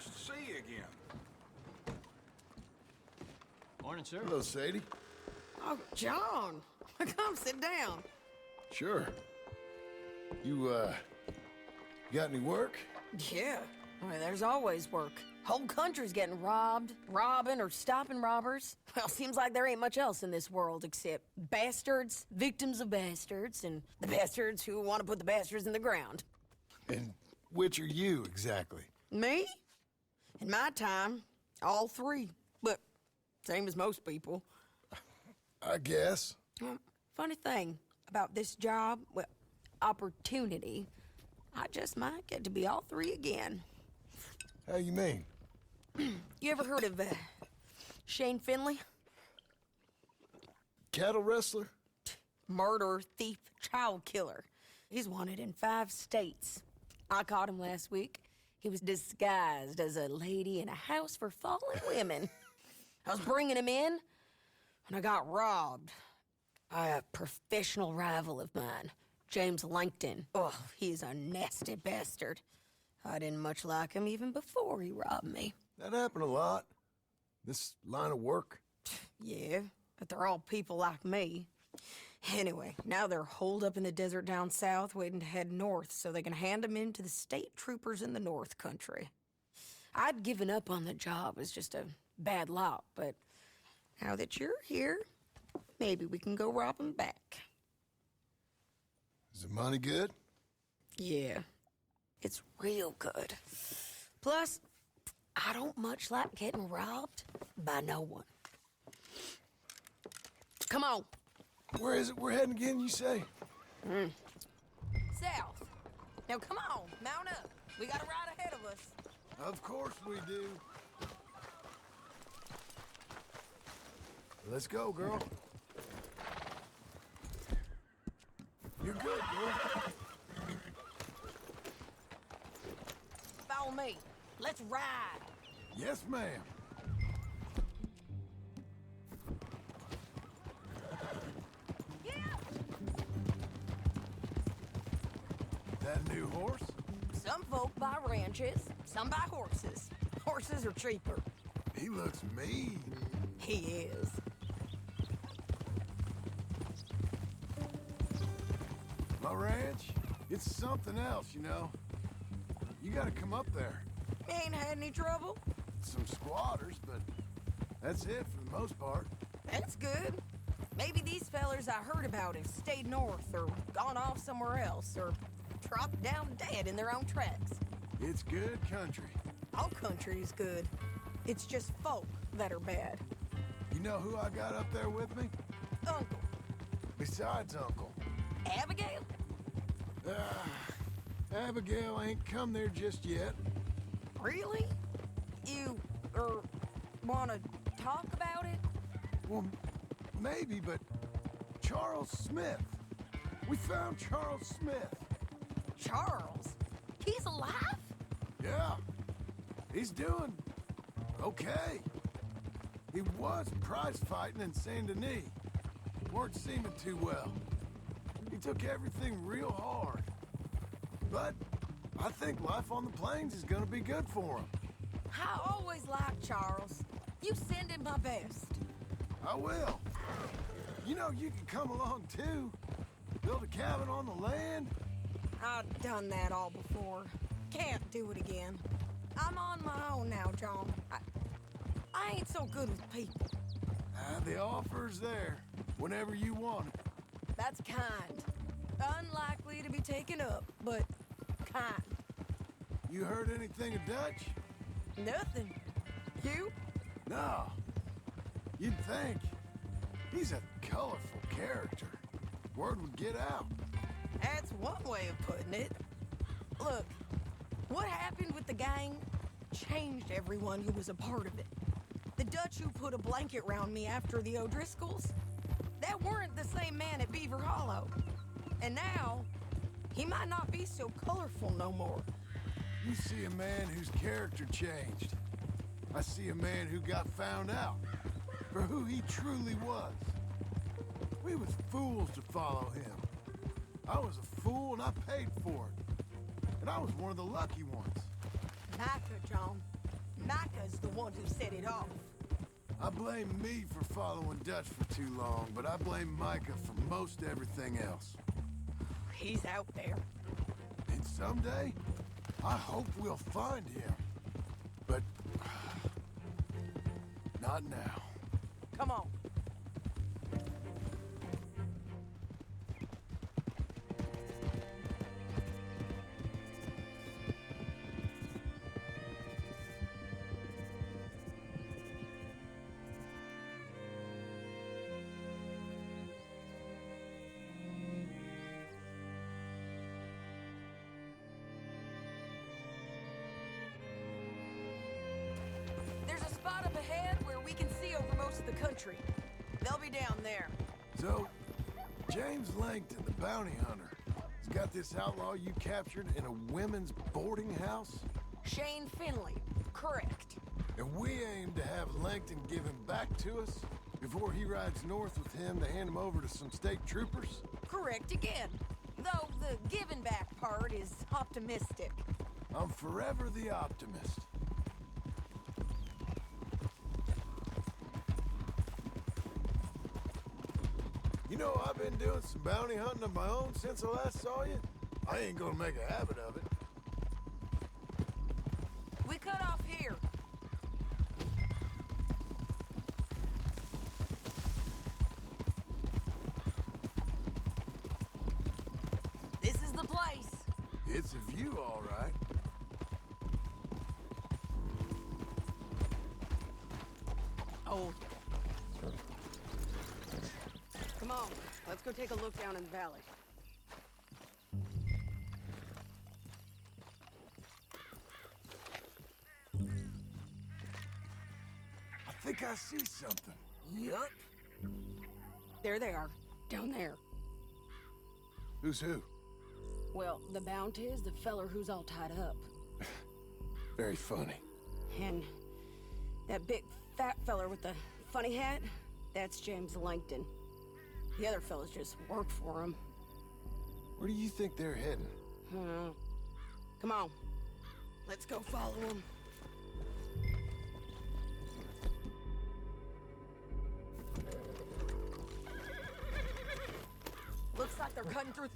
Nice to see you again. Morning, sir. Hello, Sadie. Oh, John. Come sit down. Sure. You got any work? Yeah. Well, there's always work. Whole country's getting robbed, robbing, or stopping robbers. Well, seems like there ain't much else in this world except bastards, victims of bastards, and the bastards who want to put the bastards in the ground. And which are you, exactly? Me? In my time, all three. But same as most people. I guess. Funny thing about this job, well, opportunity, I just might get to be all three again. How you mean? You ever heard of Shane Finley? Cattle wrestler? Murderer, thief, child killer. He's wanted in 5 states. I caught him last week. He was disguised as a lady in a house for fallen women. I was bringing him in when I got robbed by a professional rival of mine, James Langton. Oh, he's a nasty bastard. I didn't much like him even before he robbed me. That happened a lot. This line of work. Yeah, but they're all people like me. Anyway, now they're holed up in the desert down south, waiting to head north so they can hand them in to the state troopers in the north country. I'd given up on the job as just a bad lot, but now that you're here, maybe we can go rob them back. Is the money good? Yeah, it's real good. Plus, I don't much like getting robbed by no one. Come on. Where is it we're heading again, you say? South. Now come on, mount up. We got a ride ahead of us. Of course we do. Let's go, girl. You're good, girl. Follow me. Let's ride. Yes, ma'am. Yeah. That new horse? Some folk buy ranches, some buy horses. Horses are cheaper. He looks mean. He is. My ranch, it's something else, you know. You gotta come up there. Ain't had any trouble? Some squatters, but that's it for the most part. That's good. Maybe these fellers I heard about have stayed north or gone off somewhere else or dropped down dead in their own tracks. It's good country. All country is good. It's just folk that are bad. You know who I got up there with me? Uncle. Besides Uncle. Abigail? Abigail ain't come there just yet. Really? You, wanna talk about it? Well, maybe, but Charles Smith. We found Charles Smith. Charles? He's alive? Yeah. He's doing okay. He was prize fighting in Saint Denis. Weren't seeming too well. He took everything real hard. But I think life on the plains is gonna be good for him. I always liked Charles. You send him my best. I will. You know, you can come along too. Build a cabin on the land. I've done that all before. Can't do it again. I'm on my own now, John. I ain't so good with people. The offer's there whenever you want it. That's kind. Unlikely to be taken up, but kind. You heard anything of Dutch? Nothing. You? No. You'd think. He's a colorful character. Word would get out. That's one way of putting it. Look, what happened with the gang changed everyone who was a part of it. The Dutch who put a blanket round me after the O'Driscolls, that weren't the same man at Beaver Hollow. And now, he might not be so colorful no more. You see a man whose character changed. I see a man who got found out for who he truly was. We was fools to follow him. I was a fool and I paid for it. And I was one of the lucky ones. Micah, John. Micah's the one who set it off. I blame me for following Dutch for too long, but I blame Micah for most everything else. He's out there. And someday, I hope we'll find him. But... not now. Come on. There's a spot up ahead where we can see over most of the country. They'll be down there. So, James Langton, the bounty hunter, has got this outlaw you captured in a women's boarding house? Shane Finley. Correct. And we aim to have Langton give him back to us before he rides north with him to hand him over to some state troopers? Correct again. Though the giving back part is optimistic. I'm forever the optimist. You know, I've been doing some bounty hunting of my own since I last saw you. I ain't gonna make a habit of it. We cut off here. This is the place. It's a view, all right. Oh. Come on, let's go take a look down in the valley. I think I see something. Yup. There they are, down there. Who's who? Well, the bounty is the feller who's all tied up. Very funny. And that big fat feller with the funny hat, that's James Langton. The other fellas just work for him. Where do you think they're heading? Come on. Let's go follow him. Looks like they're cutting through...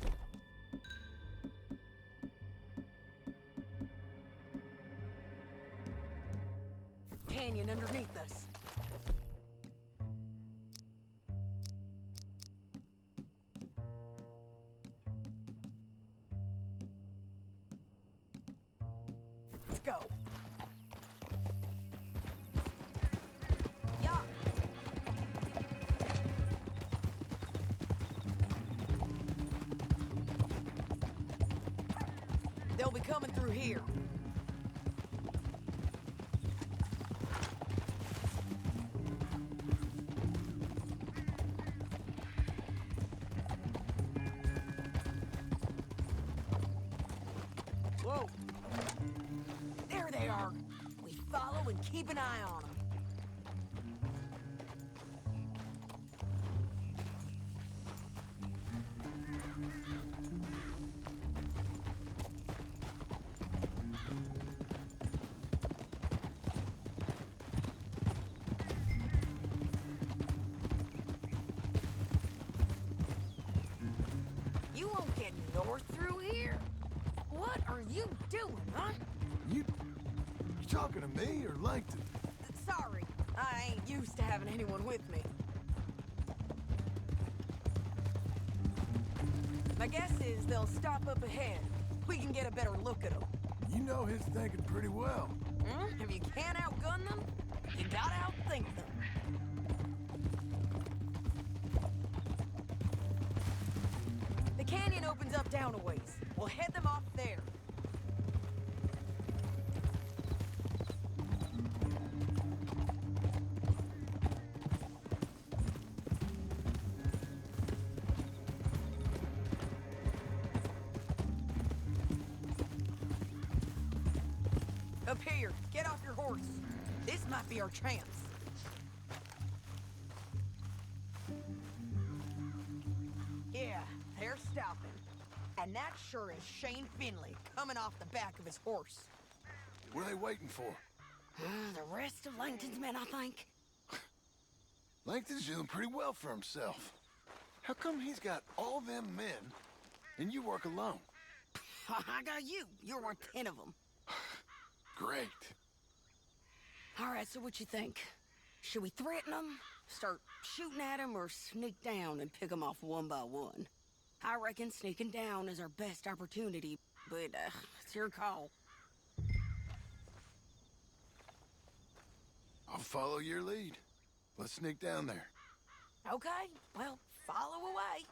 canyon underneath us. Let's go. Yeah. They'll be coming through here. Whoa. There they are. We follow and keep an eye on them. You won't get north through here? What are you doing, huh? You talking to me or Langton? Sorry, I ain't used to having anyone with me. My guess is they'll stop up ahead. We can get a better look at them. You know his thinking pretty well. If you can't outgun them, you gotta outthink them. The canyon opens up down a ways. We'll head them off there. Up here, get off your horse. This might be our chance. Yeah, they're stopping. And that sure is Shane Finley coming off the back of his horse. What are they waiting for? The rest of Langton's men, I think. Langton's doing pretty well for himself. How come he's got all them men, and you work alone? I got you. You're worth 10 of them. Great. All right, so what you think? Should we threaten them, start shooting at them, or sneak down and pick them off one by one? I reckon sneaking down is our best opportunity, but it's your call. I'll follow your lead. Let's sneak down there. Okay, well, follow away.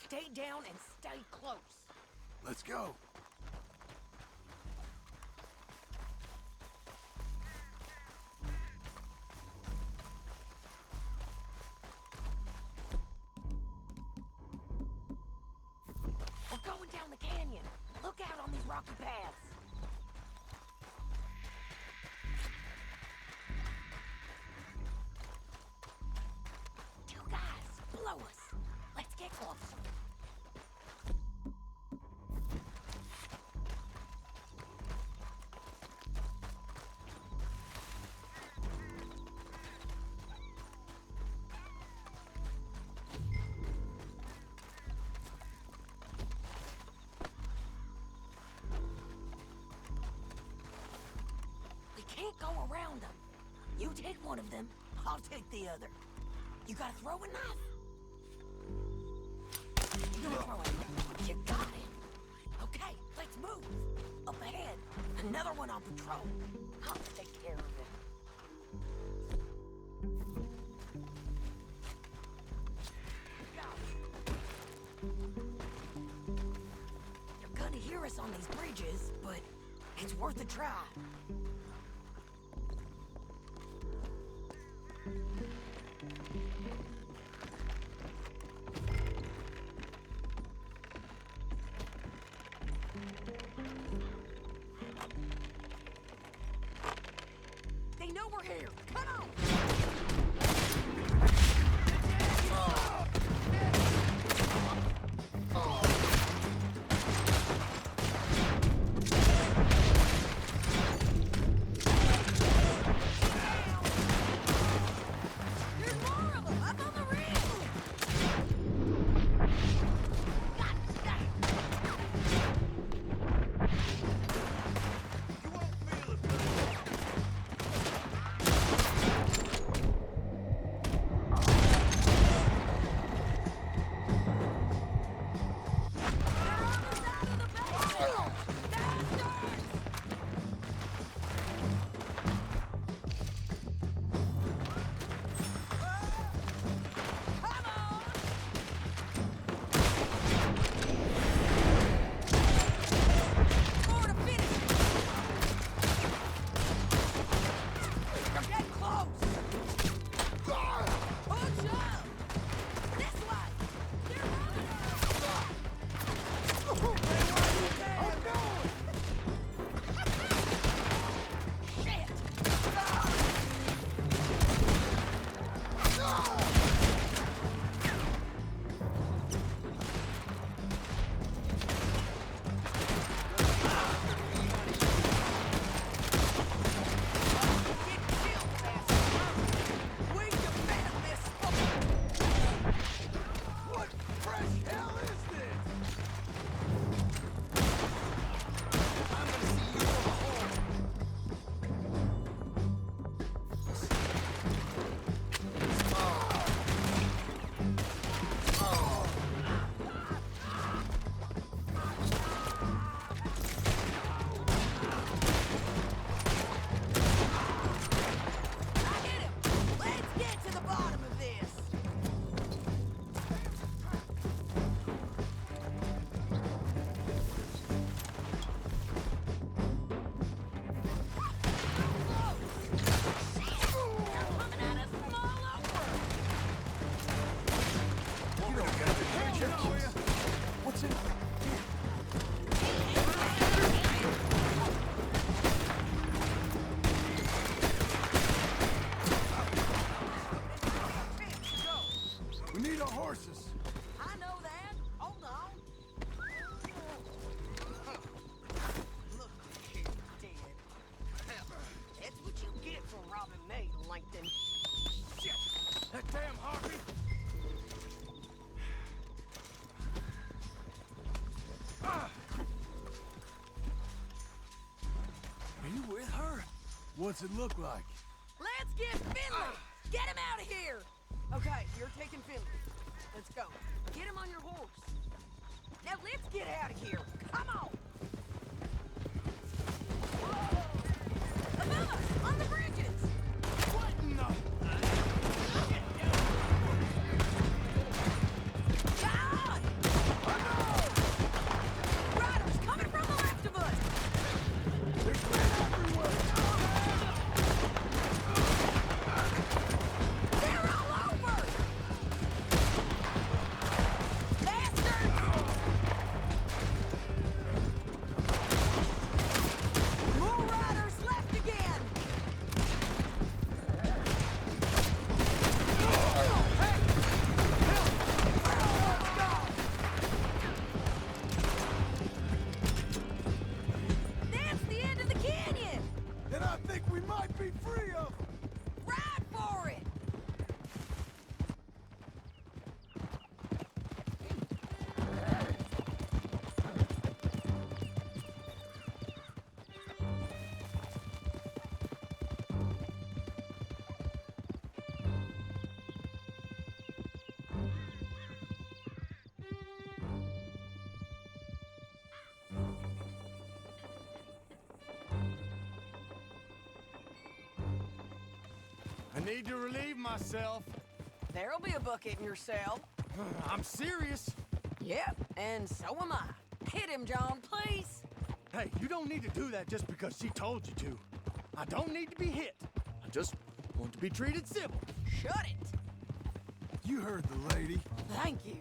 Stay down and stay close. Let's go. We're going down the canyon. Look out on these rocky paths. Two guys below us. Let's get closer. Can't go around them. You take one of them, I'll take the other. You gotta throw a knife. You're gonna throw it. You got it. Okay, let's move. Up ahead, another one on patrol. I'll take care of it. You're gonna hear us on these bridges, but it's worth a try. They know we're here. Come on! There's more of them up on the ridge! That's what you What's it look like? Let's get Finley! Get him out of here! Okay, you're taking Finley. Let's go. Get him on your horse. Now let's get out of here. Come on! Above us, on the bridges! What in the... God! Riders coming from the left of us! There's men everywhere! They're all over! Bastards! More riders left again! That's the end of the canyon! Then I think we might be free of them! Ride for it! I need to relieve myself. There'll be a bucket in your cell. I'm serious. Yep, and so am I. Hit him, John, please. Hey, you don't need to do that just because she told you to. I don't need to be hit. I just want to be treated civil. Shut it. You heard the lady. Thank you.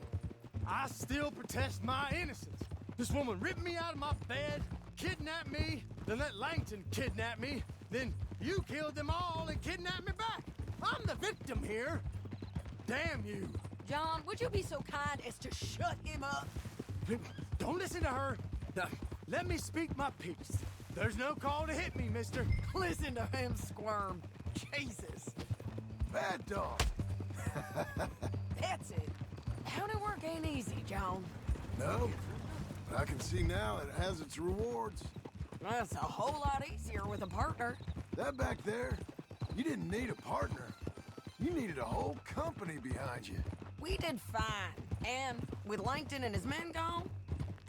I still protest my innocence. This woman ripped me out of my bed, kidnapped me, then let Langton kidnap me, then you killed them all and kidnapped me back. I'm the victim here. Damn you. John, would you be so kind as to shut him up? Don't listen to her. Now, let me speak my piece. There's no call to hit me, mister. Listen to him squirm. Jesus. Bad dog. That's it. County work ain't easy, John. No, but I can see now it has its rewards. That's a whole lot easier with a partner. That back there, you didn't need a partner. You needed a whole company behind you. We did fine. And with Langton and his men gone,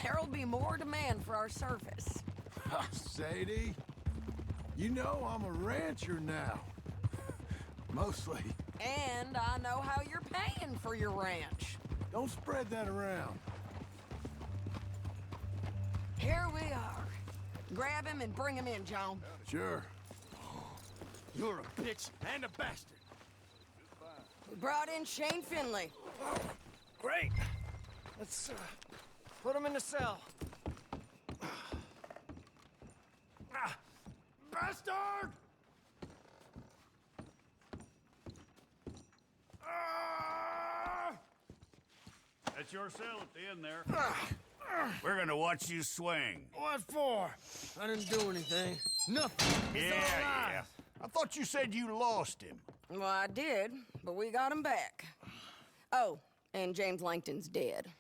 there'll be more demand for our service. Sadie, you know I'm a rancher now. Mostly. And I know how you're paying for your ranch. Don't spread that around. Here we are. Grab him and bring him in, John. Sure. You're a bitch and a bastard. We brought in Shane Finley. Great. Let's put him in the cell. Bastard! That's your cell at the end there. We're gonna watch you swing. What for? I didn't do anything. Nothing. It's all Yeah. lies. I thought you said you lost him. Well, I did, but we got him back. Oh, and James Langton's dead.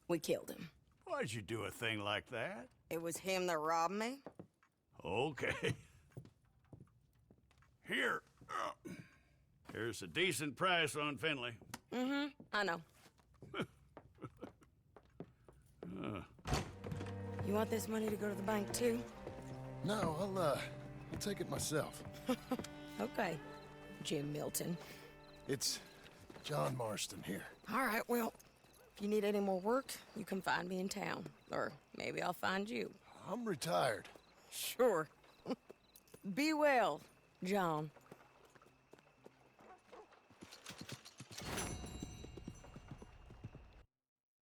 We killed him. Why'd you do a thing like that? It was him that robbed me. Okay. Here. Here's a decent price on Finley. I know. You want this money to go to the bank, too? No, I'll take it myself. Okay, Jim Milton. It's John Marston here. All right, well, if you need any more work, you can find me in town. Or maybe I'll find you. I'm retired. Sure. Be well, John.